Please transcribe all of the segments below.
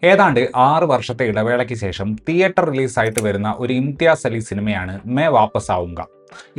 ഏതാണ്ട് 6 വർഷത്തെ ഇടവേളയ്ക്ക് ശേഷം തിയേറ്റർ റിലീസായിട്ട് വരുന്ന ഒരു ഇംതിയാസ് അലി സിനിമയാണ് മേ വാപ്പസ് ആവുങ്ക.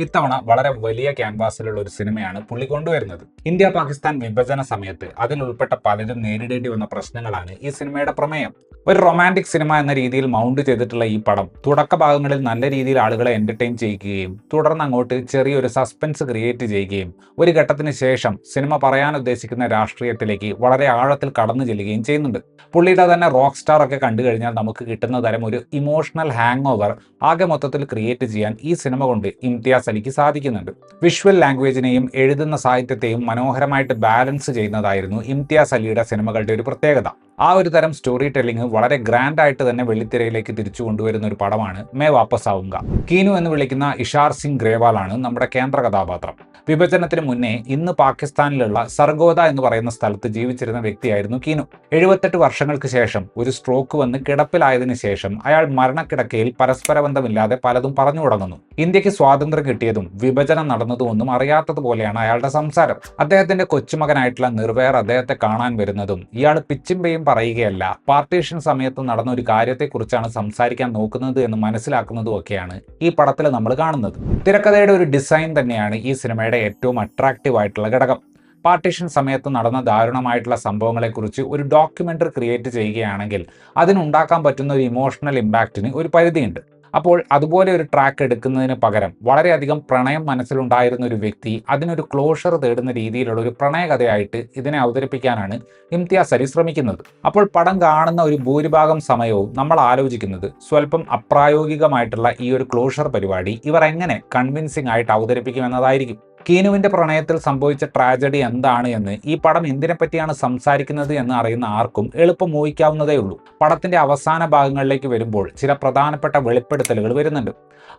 ഇത്തവണ വളരെ വലിയ ക്യാൻവാസിലുള്ള ഒരു സിനിമയാണ് പുള്ളി കൊണ്ടുവരുന്നത്. ഇന്ത്യ പാകിസ്ഥാൻ വിഭജന സമയത്ത് അതിൽ ഉൾപ്പെട്ട പലരും നേരിടേണ്ടി വന്ന പ്രശ്നങ്ങളാണ് ഈ സിനിമയുടെ പ്രമേയം. ഒരു റൊമാൻറ്റിക് സിനിമ എന്ന രീതിയിൽ മൗണ്ട് ചെയ്തിട്ടുള്ള ഈ പടം തുടക്ക ഭാഗങ്ങളിൽ നല്ല രീതിയിൽ ആളുകളെ എന്റർടൈൻ ചെയ്യിക്കുകയും തുടർന്ന് അങ്ങോട്ട് ചെറിയൊരു സസ്പെൻസ് ക്രിയേറ്റ് ചെയ്യുകയും ഒരു ഘട്ടത്തിന് ശേഷം സിനിമ പറയാൻ ഉദ്ദേശിക്കുന്ന രാഷ്ട്രീയത്തിലേക്ക് വളരെ ആഴത്തിൽ കടന്നു ചെല്ലുകയും ചെയ്യുന്നുണ്ട്. പുള്ളിയുടെ തന്നെ റോക്ക് സ്റ്റാർ ഒക്കെ കണ്ടു കഴിഞ്ഞാൽ നമുക്ക് കിട്ടുന്ന തരം ഒരു ഇമോഷണൽ ഹാങ് ഓവർ ആകെ മൊത്തത്തിൽ ക്രിയേറ്റ് ചെയ്യാൻ ഈ സിനിമ കൊണ്ട് ഇംതിയാസ് അലിക്ക് സാധിക്കുന്നുണ്ട്. വിഷ്വൽ ലാംഗ്വേജിനെയും എഴുതുന്ന സാഹിത്യത്തെയും മനോഹരമായിട്ട് ബാലൻസ് ചെയ്യുന്നതായിരുന്നു ഇംതിയാസ് അലിയുടെ സിനിമകളുടെ ഒരു പ്രത്യേകത. ആ ഒരു തരം സ്റ്റോറി ടെല്ലിംഗ് വളരെ ഗ്രാൻഡ് ആയിട്ട് തന്നെ വെള്ളിത്തിരയിലേക്ക് തിരിച്ചു കൊണ്ടുവരുന്ന ഒരു പടമാണ് മേ വാപ്പസ് ആവുങ്ക. കീനു എന്ന് വിളിക്കുന്ന ഇഷാർ സിംഗ് ഗ്രേവാൾ ആണ് നമ്മുടെ കേന്ദ്ര കഥാപാത്രം. വിഭജനത്തിന് മുന്നേ ഇന്ന് പാകിസ്ഥാനിലുള്ള സർഗോദ എന്ന് പറയുന്ന സ്ഥലത്ത് ജീവിച്ചിരുന്ന വ്യക്തിയായിരുന്നു കീനു. 78 വർഷങ്ങൾക്ക് ശേഷം ഒരു സ്ട്രോക്ക് വന്ന് കിടപ്പിലായതിനു ശേഷം അയാൾ മരണക്കിടക്കയിൽ പരസ്പര ബന്ധമില്ലാതെ പലതും പറഞ്ഞു തുടങ്ങുന്നു. ഇന്ത്യക്ക് സ്വാതന്ത്ര്യം കിട്ടിയതും വിഭജനം നടന്നതും ഒന്നും അറിയാത്തതുപോലെയാണ് അയാളുടെ സംസാരം. അദ്ദേഹത്തിന്റെ കൊച്ചുമകനായിട്ടുള്ള നിർവേർ അദ്ദേഹത്തെ കാണാൻ വരുന്നതും ഇയാൾ പിച്ചിമ്പയും പറയുകയല്ല, പാർട്ടീഷൻ സമയത്ത് നടന്ന ഒരു കാര്യത്തെക്കുറിച്ചാണ് സംസാരിക്കാൻ നോക്കുന്നത് എന്ന് മനസ്സിലാക്കുന്നതും ഒക്കെയാണ് ഈ പടത്തിൽ നമ്മൾ കാണുന്നത്. തിരക്കഥയുടെ ഒരു ഡിസൈൻ തന്നെയാണ് ഈ സിനിമയുടെ ഏറ്റവും അട്രാക്റ്റീവ് ആയിട്ടുള്ള ഘടകം. പാർട്ടീഷൻ സമയത്ത് നടന്ന ദാരുണമായിട്ടുള്ള സംഭവങ്ങളെക്കുറിച്ച് ഒരു ഡോക്യുമെന്ററി ക്രിയേറ്റ് ചെയ്യുകയാണെങ്കിൽ അതിനുണ്ടാക്കാൻ പറ്റുന്ന ഒരു ഇമോഷണൽ ഇമ്പാക്റ്റിന് ഒരു പരിധിയുണ്ട്. അപ്പോൾ അതുപോലെ ഒരു ട്രാക്ക് എടുക്കുന്നതിന് പകരം വളരെയധികം പ്രണയം മനസ്സിലുണ്ടായിരുന്ന ഒരു വ്യക്തി അതിനൊരു ക്ലോഷർ തേടുന്ന രീതിയിലുള്ള ഒരു പ്രണയകഥയായിട്ട് ഇതിനെ അവതരിപ്പിക്കാനാണ് ഇംതിയാസ് അലി ശ്രമിക്കുന്നത്. അപ്പോൾ പടം കാണുന്ന ഒരു ഭൂരിഭാഗം സമയവും നമ്മൾ ആലോചിക്കുന്നത് സ്വല്പം അപ്രായോഗികമായിട്ടുള്ള ഈ ഒരു ക്ലോഷർ പരിപാടി ഇവർ എങ്ങനെ കൺവിൻസിംഗ് ആയിട്ട് അവതരിപ്പിക്കുമെന്നതായിരിക്കും. കീനുവിന്റെ പ്രണയത്തിൽ സംഭവിച്ച ട്രാജഡി എന്താണ് എന്ന്, ഈ പടം എന്തിനെ പറ്റിയാണ് സംസാരിക്കുന്നത് എന്ന് അറിയുന്ന ആർക്കും എളുപ്പം ഊഹിക്കാവുന്നതേ ഉള്ളൂ. പടത്തിന്റെ അവസാന ഭാഗങ്ങളിലേക്ക് വരുമ്പോൾ ചില പ്രധാനപ്പെട്ട വെളിപ്പെടുത്തലുകൾ വരുന്നുണ്ട്.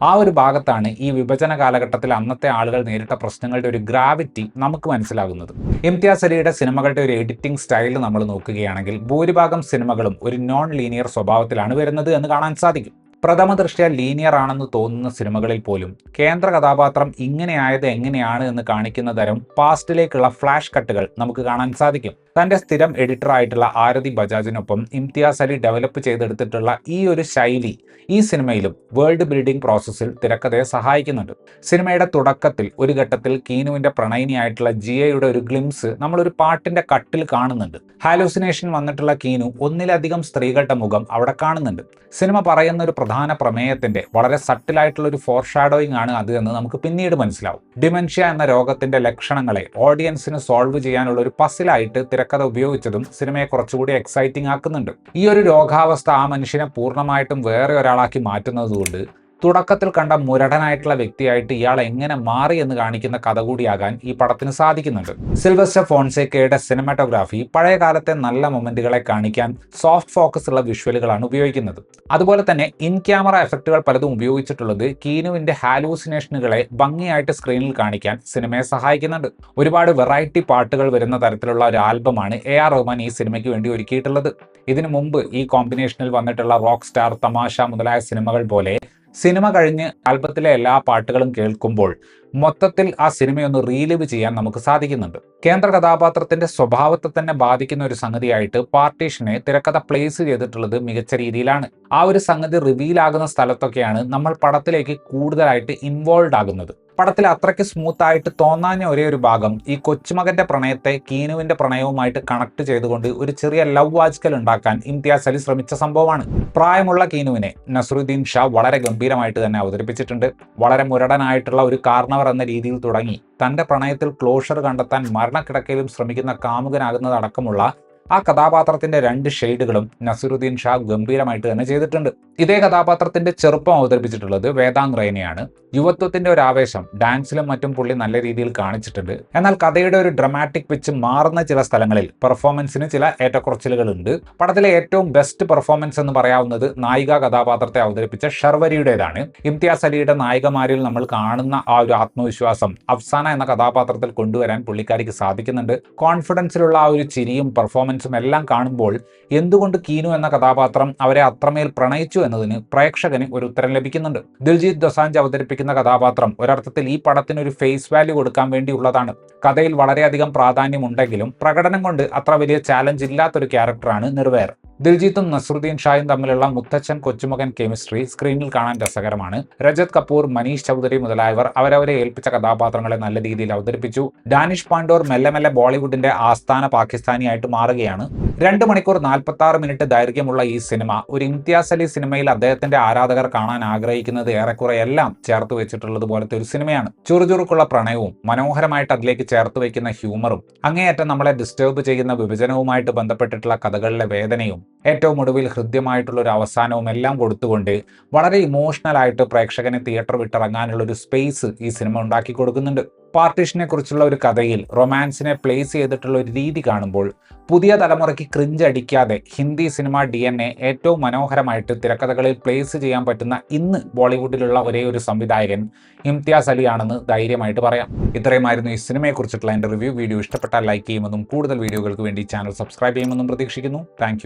ആ ഒരു ഭാഗത്താണ് ഈ വിഭജന കാലഘട്ടത്തിൽ അന്നത്തെ ആളുകൾ നേരിട്ട പ്രശ്നങ്ങളുടെ ഒരു ഗ്രാവിറ്റി നമുക്ക് മനസ്സിലാകുന്നത്. ഇംതിയാസ് അലിയുടെ സിനിമകളുടെ ഒരു എഡിറ്റിംഗ് സ്റ്റൈൽ നമ്മൾ നോക്കുകയാണെങ്കിൽ ഭൂരിഭാഗം സിനിമകളും ഒരു നോൺ ലീനിയർ സ്വഭാവത്തിലാണ് വരുന്നത് എന്ന് കാണാൻ സാധിക്കും. പ്രഥമ ദൃഷ്ട്യാ ലീനിയർ ആണെന്ന് തോന്നുന്ന സിനിമകളിൽ പോലും കേന്ദ്ര കഥാപാത്രം ഇങ്ങനെയായത് എങ്ങനെയാണ് എന്ന് കാണിക്കുന്ന തരം പാസ്റ്റിലേക്കുള്ള ഫ്ലാഷ് കട്ടുകൾ നമുക്ക് കാണാൻ സാധിക്കും. തന്റെ സ്ഥിരം എഡിറ്റർ ആയിട്ടുള്ള ആരതി ബജാജിനൊപ്പം ഇംതിയാസ് അലി ഡെവലപ്പ് ചെയ്തെടുത്തിട്ടുള്ള ഈ ഒരു ശൈലി ഈ സിനിമയിലും വേൾഡ് ബിൽഡിംഗ് പ്രോസസ്സിൽ തിരക്കഥയെ സഹായിക്കുന്നുണ്ട്. സിനിമയുടെ തുടക്കത്തിൽ ഒരു ഘട്ടത്തിൽ കീനുവിന്റെ പ്രണയിനിയായിട്ടുള്ള ജിയയുടെ ഒരു ഗ്ലിംസ് നമ്മളൊരു പാട്ടിന്റെ കട്ടിൽ കാണുന്നുണ്ട്. ഹാലൂസിനേഷൻ വന്നിട്ടുള്ള കീനു ഒന്നിലധികം സ്ത്രീകളുടെ മുഖം അവിടെ കാണുന്നുണ്ട്. സിനിമ പറയുന്ന ഒരു പ്രധാന പ്രമേയത്തിന്റെ വളരെ സട്ടിലായിട്ടുള്ള ഒരു ഫോർഷാഡോയിങ് ആണ് അത് എന്ന് നമുക്ക് പിന്നീട് മനസ്സിലാവും. ഡിമെൻഷ്യ എന്ന രോഗത്തിന്റെ ലക്ഷണങ്ങളെ ഓഡിയൻസിന് സോൾവ് ചെയ്യാനുള്ള ഒരു പസിലായിട്ട് തിരക്കഥ ഉപയോഗിച്ചതും സിനിമയെ കുറച്ചുകൂടി എക്സൈറ്റിംഗ് ആക്കുന്നുണ്ട്. ഈ ഒരു രോഗാവസ്ഥ ആ മനുഷ്യനെ പൂർണ്ണമായിട്ടും വേറെ ഒരാളാക്കി മാറ്റുന്നതുകൊണ്ട് തുടക്കത്തിൽ കണ്ട മുരടനായിട്ടുള്ള വ്യക്തിയായിട്ട് ഇയാൾ എങ്ങനെ മാറി എന്ന് കാണിക്കുന്ന കഥ കൂടിയാകാൻ ഈ പടത്തിന് സാധിക്കുന്നുണ്ട്. സിൽവസ്റ്റർ ഫോൺസേക്കയുടെ സിനിമാറ്റോഗ്രാഫി പഴയ കാലത്തെ നല്ല മൊമെന്റുകളെ കാണിക്കാൻ സോഫ്റ്റ് ഫോക്കസ് ഉള്ള വിഷ്വലുകളാണ് ഉപയോഗിക്കുന്നത്. അതുപോലെ തന്നെ ഇൻ ക്യാമറ എഫക്റ്റുകൾ പലതും ഉപയോഗിച്ചിട്ടുള്ളത് കീനുവിന്റെ ഹാലൂസിനേഷനുകളെ ഭംഗിയായിട്ട് സ്ക്രീനിൽ കാണിക്കാൻ സിനിമയെ സഹായിക്കുന്നുണ്ട്. ഒരുപാട് വെറൈറ്റി പാട്ടുകൾ വരുന്ന തരത്തിലുള്ള ഒരു ആൽബമാണ് AR റഹ്മാൻ ഈ സിനിമയ്ക്ക് വേണ്ടി ഒരുക്കിയിട്ടുള്ളത്. ഇതിനു മുമ്പ് ഈ കോമ്പിനേഷനിൽ വന്നിട്ടുള്ള റോക്ക് സ്റ്റാർ, തമാശ മുതലായ സിനിമകൾ പോലെ സിനിമ കഴിഞ്ഞ് ആൽബത്തിലെ എല്ലാ പാട്ടുകളും കേൾക്കുമ്പോൾ മൊത്തത്തിൽ ആ സിനിമയൊന്ന് റീലിവ് ചെയ്യാൻ നമുക്ക് സാധിക്കുന്നുണ്ട്. കേന്ദ്ര കഥാപാത്രത്തിന്റെ സ്വഭാവത്തെ തന്നെ ബാധിക്കുന്ന ഒരു സംഗതിയായിട്ട് പാർട്ടീഷനെ തിരക്കഥ പ്ലേസ് ചെയ്തിട്ടുള്ളത് മികച്ച രീതിയിലാണ്. ആ ഒരു സംഗതി റിവീൽ ആകുന്ന സ്ഥലത്തൊക്കെയാണ് നമ്മൾ പടത്തിലേക്ക് കൂടുതലായിട്ട് ഇൻവോൾവ് ആകുന്നത്. പടത്തിൽ അത്രയ്ക്ക് സ്മൂത്ത് ആയിട്ട് തോന്നാഞ്ഞ ഒരേ ഒരു ഭാഗം ഈ കൊച്ചുമകന്റെ പ്രണയത്തെ കീനുവിന്റെ പ്രണയവുമായിട്ട് കണക്ട് ചെയ്തുകൊണ്ട് ഒരു ചെറിയ ലവ് വാജ്കൽ ഉണ്ടാക്കാൻ ഇംതിയാസ് അലി ശ്രമിച്ച സംഭവമാണ്. പ്രായമുള്ള കീനുവിനെ നസറുദ്ദീൻ ഷാ വളരെ ഗംഭീരമായിട്ട് തന്നെ അവതരിപ്പിച്ചിട്ടുണ്ട്. വളരെ മുരടനായിട്ടുള്ള ഒരു കാരണവർ എന്ന രീതിയിൽ തുടങ്ങി തന്റെ പ്രണയത്തിൽ ക്ലോഷർ കണ്ടെത്താൻ മരണക്കിടക്കയിലും ശ്രമിക്കുന്ന കാമുകനാകുന്നതടക്കമുള്ള ആ കഥാപാത്രത്തിന്റെ 2 ഷെയ്ഡുകളും നസറുദ്ദീൻ ഷാ ഗംഭീരമായിട്ട് തന്നെ ചെയ്തിട്ടുണ്ട്. ഇതേ കഥാപാത്രത്തിന്റെ ചെറുപ്പം അവതരിപ്പിച്ചിട്ടുള്ളത് വേദാന്ത് റെയ്നയാണ്. യുവത്വത്തിന്റെ ഒരു ആവേശം ഡാൻസിലും മറ്റും പുള്ളി നല്ല രീതിയിൽ കാണിച്ചിട്ടുണ്ട്. എന്നാൽ കഥയുടെ ഒരു ഡ്രമാറ്റിക് പിച്ച് മാറുന്ന ചില സ്ഥലങ്ങളിൽ പെർഫോമൻസിന് ചില ഏറ്റക്കുറച്ചിലുകളുണ്ട്. പടത്തിലെ ഏറ്റവും ബെസ്റ്റ് പെർഫോമൻസ് എന്ന് പറയാവുന്നത് നായിക കഥാപാത്രത്തെ അവതരിപ്പിച്ച ഷർവരിയുടേതാണ്. ഇംതിയാസ് അലിയുടെ നായികമാരിൽ നമ്മൾ കാണുന്ന ആ ഒരു ആത്മവിശ്വാസം അഫ്സാന എന്ന കഥാപാത്രത്തിൽ കൊണ്ടുവരാൻ പുള്ളിക്കാരിക്ക് സാധിക്കുന്നുണ്ട്. കോൺഫിഡൻസിലുള്ള ആ ഒരു ചിരിയും പെർഫോമൻസും എല്ലാം കാണുമ്പോൾ എന്തുകൊണ്ട് കീനു എന്ന കഥാപാത്രം അവരെ അത്രമേൽ പ്രണയിച്ചു എന്നതിന് പ്രേക്ഷകന് ഒരു ഉത്തരം ലഭിക്കുന്നുണ്ട്. ദിൽജീത് ദൊസാഞ്ച് അവതരിപ്പിക്കുന്ന കഥാപാത്രം ഒരർത്ഥത്തിൽ ഈ പടത്തിന് ഒരു ഫേസ് വാല്യൂ കൊടുക്കാൻ വേണ്ടിയുള്ളതാണ്. കഥയിൽ വളരെയധികം പ്രാധാന്യമുണ്ടെങ്കിലും പ്രകടനം കൊണ്ട് അത്ര വലിയ ചാലഞ്ച് ഇല്ലാത്തൊരു ക്യാരക്ടറാണ് നിർവേർ. ദിൽജീത്തും നസ്രുദ്ദീൻ ഷായും തമ്മിലുള്ള മുത്തച്ഛൻ കൊച്ചുമകൻ കെമിസ്ട്രി സ്ക്രീനിൽ കാണാൻ രസകരമാണ്. രജത് കപൂർ, മനീഷ് ചൗധരി മുതലായവർ അവരവരെ ഏൽപ്പിച്ച കഥാപാത്രങ്ങളെ നല്ല രീതിയിൽ അവതരിപ്പിച്ചു. ഡാനിഷ് പാണ്ഡോർ മെല്ലെ മെല്ലെ ബോളിവുഡിന്റെ ആസ്ഥാന പാകിസ്ഥാനിയായിട്ട് മാറുകയാണ്. 2 മണിക്കൂർ 46 മിനിറ്റ് ദൈർഘ്യമുള്ള ഈ സിനിമ ഒരു ഇംതിയാസ് അലി സിനിമയിൽ അദ്ദേഹത്തിന്റെ ആരാധകർ കാണാൻ ആഗ്രഹിക്കുന്നത് ഏറെക്കുറെ എല്ലാം ചേർത്ത് വെച്ചിട്ടുള്ളത് പോലത്തെ ഒരു സിനിമയാണ്. ചുറുചുറുക്കുള്ള പ്രണയവും മനോഹരമായിട്ട് അതിലേക്ക് ചേർത്ത് വയ്ക്കുന്ന ഹ്യൂമറും അങ്ങേയറ്റം നമ്മളെ ഡിസ്റ്റർബ് ചെയ്യുന്ന വിഭജനവുമായിട്ട് ബന്ധപ്പെട്ടിട്ടുള്ള കഥകളിലെ വേദനയും ഏറ്റവും ഒടുവിൽ ഹൃദ്യമായിട്ടുള്ള ഒരു അവസാനവും എല്ലാം കൊടുത്തുകൊണ്ട് വളരെ ഇമോഷണൽ ആയിട്ട് പ്രേക്ഷകനെ തിയേറ്റർ വിട്ടിറങ്ങാനുള്ള ഒരു സ്പേസ് ഈ സിനിമ ഉണ്ടാക്കി കൊടുക്കുന്നുണ്ട്. പാർട്ടീഷനെ കുറിച്ചുള്ള ഒരു കഥയിൽ റൊമാൻസിനെ പ്ലേസ് ചെയ്തിട്ടുള്ള ഒരു രീതി കാണുമ്പോൾ പുതിയ തലമുറയ്ക്ക് ക്രിഞ്ച് അടിക്കാതെ ഹിന്ദി സിനിമ DNA ഏറ്റവും മനോഹരമായിട്ട് തിരക്കഥകളിൽ പ്ലേസ് ചെയ്യാൻ പറ്റുന്ന ഇന്ന് ബോളിവുഡിലുള്ള ഒരേ ഒരു സംവിധായകൻ ഇംതിയാസ് അലി ആണെന്ന് ധൈര്യമായിട്ട് പറയാം. ഇത്രയുമായിരുന്നു ഈ സിനിമയെക്കുറിച്ചിട്ടുള്ള എൻ്റെ റിവ്യൂ. വീഡിയോ ഇഷ്ടപ്പെട്ടാൽ ലൈക്ക് ചെയ്യുമെന്നും കൂടുതൽ വീഡിയോകൾക്ക് വേണ്ടി ചാനൽ സബ്സ്ക്രൈബ് ചെയ്യുമെന്നും പ്രതീക്ഷിക്കുന്നു. താങ്ക്